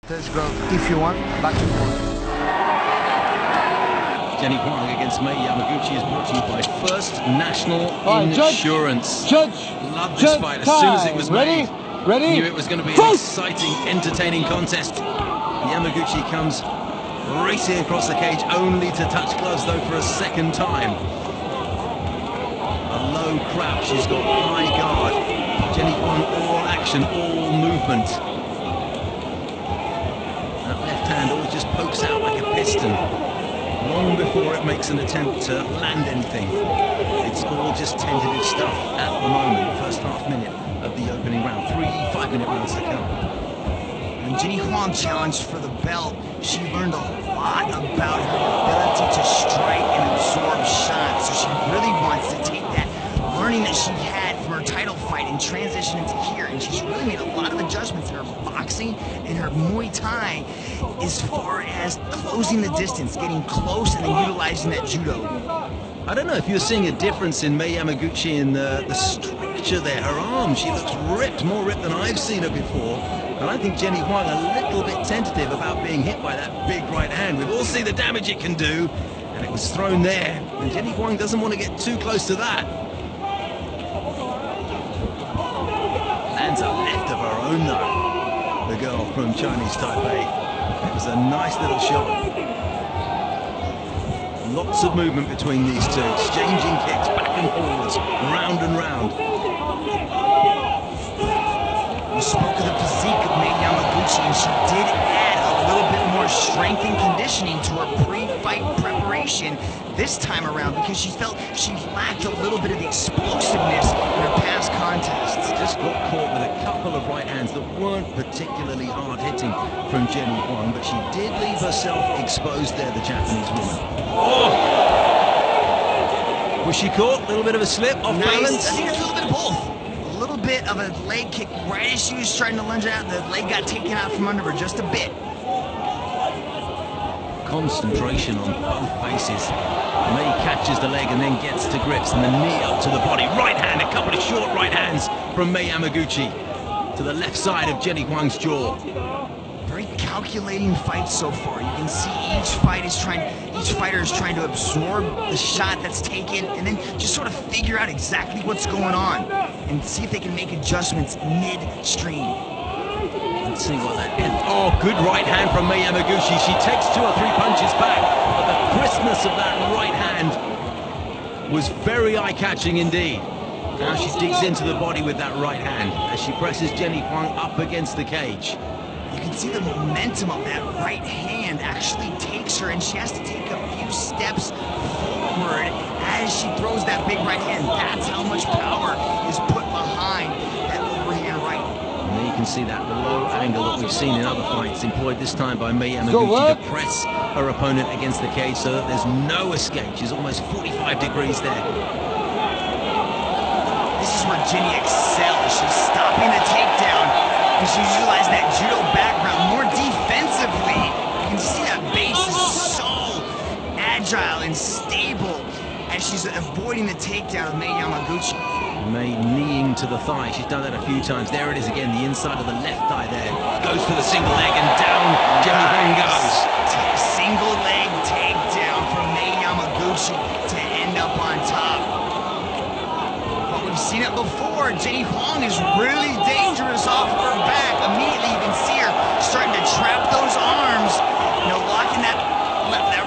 Let's go, if you want, back and forth. Jenny Huang against Mei Yamaguchi is brought to you by First National Insurance. Judge, Loved this fight as soon as it was ready, made. ready. Knew it was going to be an exciting, entertaining contest. Yamaguchi comes racing across the cage, only to touch gloves though for a second time. A low crouch, she's got high guard. Jenny Huang all action, all movement. That left hand always just pokes out like a piston, long before it makes an attempt to land anything. It's all just tentative stuff at the moment. First half minute of the opening round. 3 5-minute rounds to come. When Jenny Huang challenged for the belt, she learned a lot about her ability to strike and absorb shots. So she really wants to take that learning that she had from her title fight and transition into here. And she's really made a lot of adjustments in her boxing and her Muay Thai as far as closing the distance, getting close, and then utilizing that judo. I don't know if you're seeing a difference in Mei Yamaguchi in the structure there. Her arm, she looks ripped, more ripped than I've seen her before. And I think Jenny Huang a little bit tentative about being hit by that big right hand. We've all seen the damage it can do, and it was thrown there. And Jenny Huang doesn't want to get too close to that. Lands a left of her own though, the girl from Chinese Taipei. It was a nice little shot. Lots of movement between these two, exchanging kicks back and forwards, round and round. We spoke of the physique of Mei Yamaguchi, and she did add a little bit more strength and conditioning to her pre-fight preparation this time around because she felt she lacked a little bit of the explosiveness in her past contests. Just got caught with a couple of right hands that weren't particularly hard hitting from Jenny Huang, but she did leave herself exposed there, the Japanese woman. Oh! Was she caught? A little bit of a slip, off balance? I think it's a little bit of both. A little bit of a leg kick right as she was trying to lunge out. The leg got taken out from under her just a bit. Concentration on both faces. Mei catches the leg and then gets to grips, and the knee up to the body. Right hand, a couple of short right hands from Mei Yamaguchi to the left side of Jenny Huang's jaw. Very calculating fight so far. You can see each fighter is trying to absorb the shot that's taken and then just sort of figure out exactly what's going on and see if they can make adjustments midstream. Let's see what that is. Oh, good right hand from Mei Yamaguchi. She takes 2 or 3 punches back, but the crispness of that right hand was very eye-catching indeed. Now she digs into the body with that right hand as she presses Jenny Huang up against the cage. You can see the momentum of that right hand actually takes her, and she has to take a few steps forward as she throws that big right hand. That's how much power is put behind that overhand right. And there you can see that low angle that we've seen in other fights, employed this time by Mei Yamaguchi to press her opponent against the cage so that there's no escape. She's almost 45 degrees there. This is where Jenny excels. She's stopping the takedown, and she's utilizing that judo background more defensively. You can see that base is so agile and stable as she's avoiding the takedown of Mei Yamaguchi. Mei kneeing to the thigh. She's done that a few times. There it is again, the inside of the left thigh there. Goes for the single leg and down Jenny Huang goes. Single leg takedown from Mei Yamaguchi to end up on top. But we've seen it before. Jenny Huang is really dangerous off of her back. Immediately you can see her starting to trap those arms, you know, locking that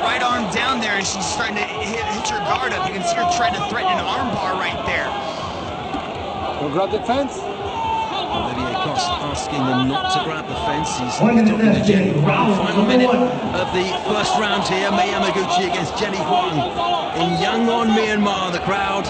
right arm down there, and she's starting to hit her guard up. You can see her trying to threaten an arm bar right there. Go grab the fence. Olivier Coste asking them not to grab the fence. He's talking to Jenny Huang. Final minute of the first round here. Mei Yamaguchi against Jenny Huang in Yangon, Myanmar. The crowd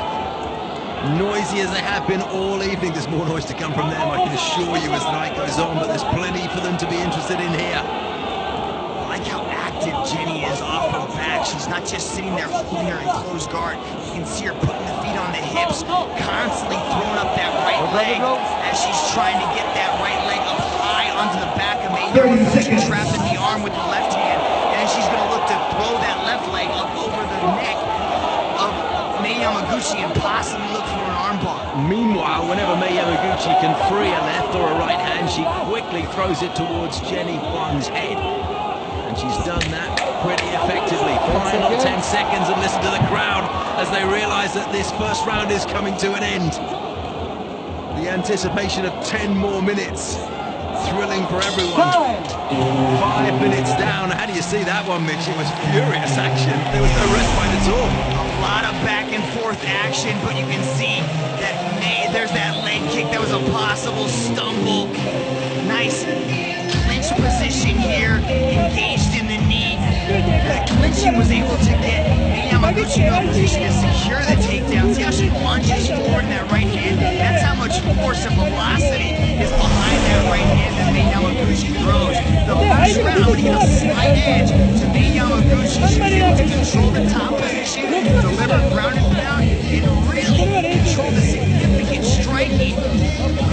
noisy as they have been all evening. There's more noise to come from them, I can assure you, as the night goes on, but there's plenty for them to be interested in here. I like how active Jenny is off her back. She's not just sitting there holding her in closed guard. You can see her putting the feet on the hips, constantly throwing up that right leg as she's trying to get that right leg up high onto the back of Mei Yamaguchi, trapping the arm with the left hand, and then she's going to look to throw that left leg up over the neck of Mei Yamaguchi and possibly look for an armbar. Meanwhile, whenever Mei Yamaguchi can free a left or a right hand, she quickly throws it towards Jenny Huang's head. And she's done that pretty effectively. Final 10 seconds, and listen to the crowd as they realize that this first round is coming to an end. The anticipation of 10 more minutes. Thrilling for everyone. 5 minutes down. How do you see that one, Mitch? It was furious action. There was no respite at all. A lot of back and forth action, but you can see that there's that leg kick. That was a possible stumble. Nice clinch position here, engaged in the knee. The clinching was able to get Mei Yamaguchi in a position to secure the takedown. See how she lunges forward in that right hand? That's how much force and velocity is behind that right hand that Mei Yamaguchi throws. The first round, I'm going to give a slight edge to Mei Yamaguchi. She was able to control the top position, deliver ground and pound, and really control the significant striking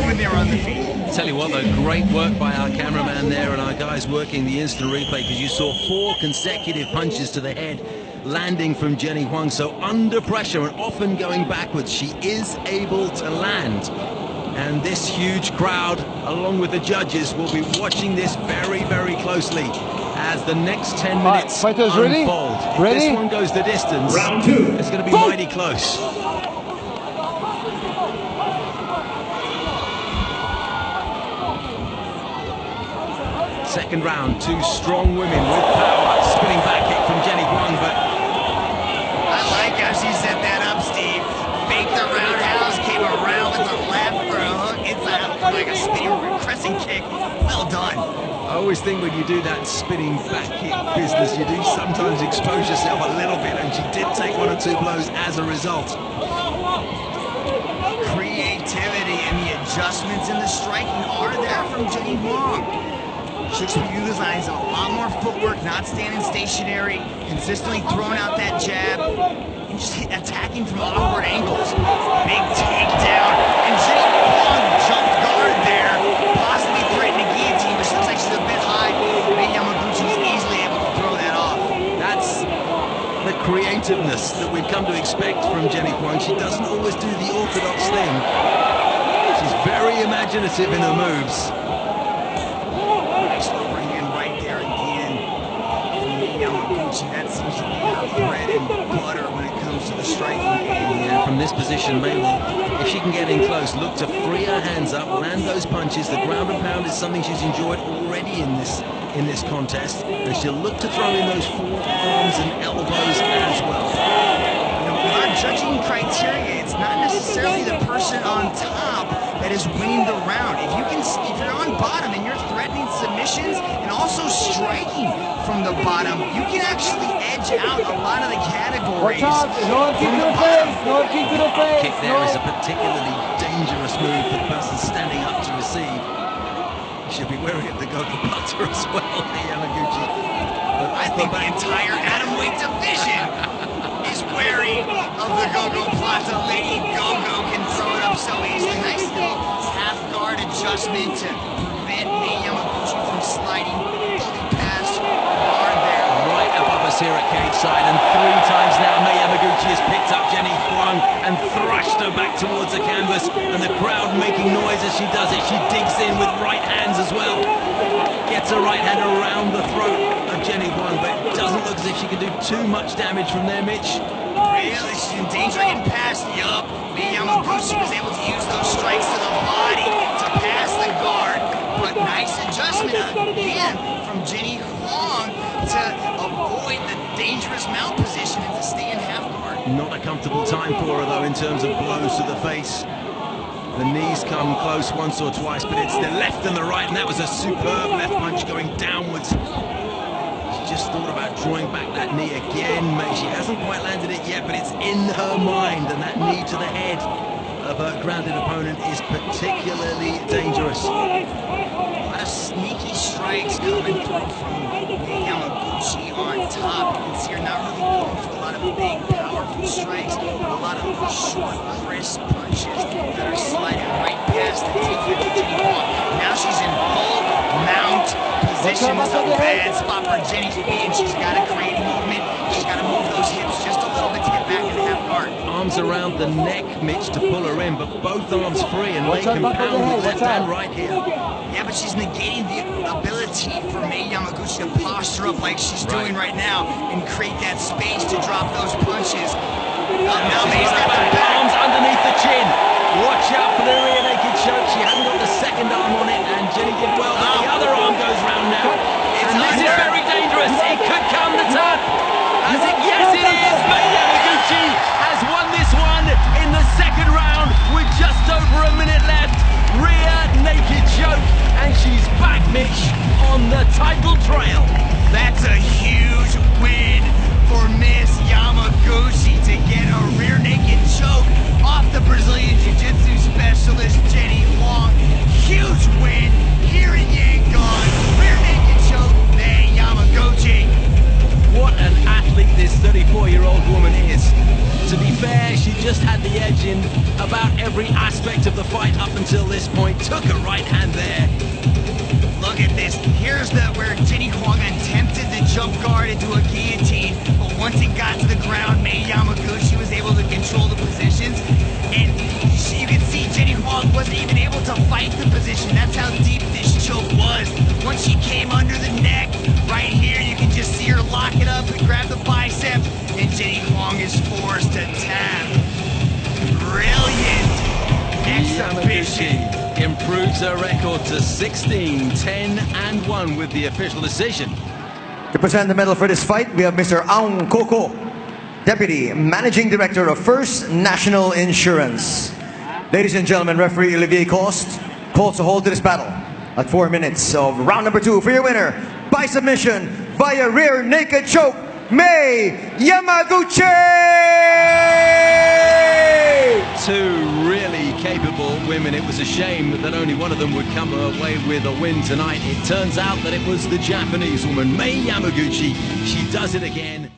when they were on the feet. Tell you what, though, great work by our cameraman there and our guys working the instant replay, because you saw 4 consecutive punches to the head landing from Jenny Huang. So under pressure and often going backwards, she is able to land. And this huge crowd, along with the judges, will be watching this very, very closely as the next 10 minutes fighters unfold. If ready? this one goes the distance, Round 2. it's going to be mighty close. Second round, 2 strong women with power. Spinning back kick from Jenny Huang, but I like how she set that up, Steve. Faked the roundhouse, came around with the left for a hook. It's like a spinning crescent kick. Well done. I always think when you do that spinning back kick business, you do sometimes expose yourself a little bit, and she did take 1 or 2 blows as a result. Creativity and the adjustments in the striking are there from Jenny Huang. Should be utilizing a lot more footwork, not standing stationary, consistently throwing out that jab, and just attacking from awkward angles. Big takedown, and Jenny Huang jumped guard there, possibly threatening a guillotine, but she looks like she's a bit high. Mei Yamaguchi is easily able to throw that off. That's the creativeness that we've come to expect from Jenny Huang. She doesn't always do the orthodox thing. She's very imaginative in her moves. That seems to be her bread and butter when it comes to the striking game. Yeah, from this position, Mei will, if she can get in close, look to free her hands up, land those punches. The ground and pound is something she's enjoyed already in this contest, and she'll look to throw in those forearms and elbows as well. With our judging criteria, it's not necessarily the person on top that is winning the round. If you're on bottom and you're threatening submissions and also striking from the bottom, you can actually edge out a lot of the categories. Watch out, no kick to the face, no kick to the face. Kick there is a particularly dangerous move for the person standing up to receive. You should be wary of the gogo butter as well, Mei Yamaguchi. But I think the entire atomweight division is wary of the gogo plata. Lady Gogo can throw it up so easily. Nice little half guard adjustment to prevent Mei Yamaguchi from sliding fully past guard there. right above us here at cage side, and 3 times now Mei Yamaguchi has picked up Jenny Huang and thrashed her back towards the canvas, and the crowd making noise as she does it. She digs in with right hands as well. Gets a right hand around the throat of Jenny Huang, but it doesn't look as if she can do too much damage from there, Mitch. Really, she's in danger getting past. Yup, Mei Yamaguchi was able to use those strikes to the body to pass the guard, but nice adjustment again from Jenny Huang to avoid the dangerous mount position and to stay in half guard. Not a comfortable time for her though in terms of blows to the face. The knees come close once or twice, but it's the left and the right, and that was a superb left punch going downwards. She just thought about drawing back that knee again. She hasn't quite landed it yet, but it's in her mind, and that knee to the head of her grounded opponent is particularly dangerous. A lot of sneaky strikes coming through from Mei Yamaguchi on top. You can see her not really going for a lot of big, powerful strikes, but a lot of short, crisp punches that are sliding right past the teeth of Jenny Huang. Now she's in full mount position. This is a bad spot for Jenny to be in. She's got to create movement. She's got to move those hips just a little bit to get back in half guard. arms around the neck, Mitch, to pull her in, but both arms free, and Mei can pound with left and right here. Yeah, but she's negating the ability for Mei Yamaguchi to posture up like she's doing right now and create that space to drop those punches. Now Mei's got the arms underneath the chin. Watch out for the rear naked choke. She hasn't got the second arm on it, and Jenny did well, but the other arm goes round now. And this is very dangerous. It could come the tap. Yes, it is. Mei Yamaguchi has won this one in the second round with just over a minute left. Rear naked choke, and she's back, Mitch, on the title trail. That's a huge win for Miss Yamaguchi to get a rear naked choke off the Brazilian Jiu-Jitsu specialist Jenny Huang. Huge win here in Yangon. Rear naked choke, Mei Yamaguchi. What an athlete this 34-year-old woman is. To be fair, she just had the edge in about every aspect of the fight up until this point. Took a right hand there. Look at this. Here's where Jenny Huang attempted the jump guard into a guillotine, but once it got to the ground, Mei Yamaguchi was able to control the positions, and you can see Jenny Huang wasn't even able to fight the position. That's how deep this choke was. Once she came under the neck, right here, you can just see her lock it up and grab the bicep, and Jenny Huang is forced to tap. Brilliant exhibition. Improves her record to 16-10-1 with the official decision. To present the medal for this fight, we have Mr. Aung Koko, Deputy Managing Director of First National Insurance. Ladies and gentlemen, referee Olivier Coste calls a hold to this battle at 4 minutes of round number 2 for your winner by submission via rear naked choke, Mei Yamaguchi! Two really capable women. It was a shame that only one of them would come away with a win tonight. It turns out that it was the Japanese woman, Mei Yamaguchi. She does it again.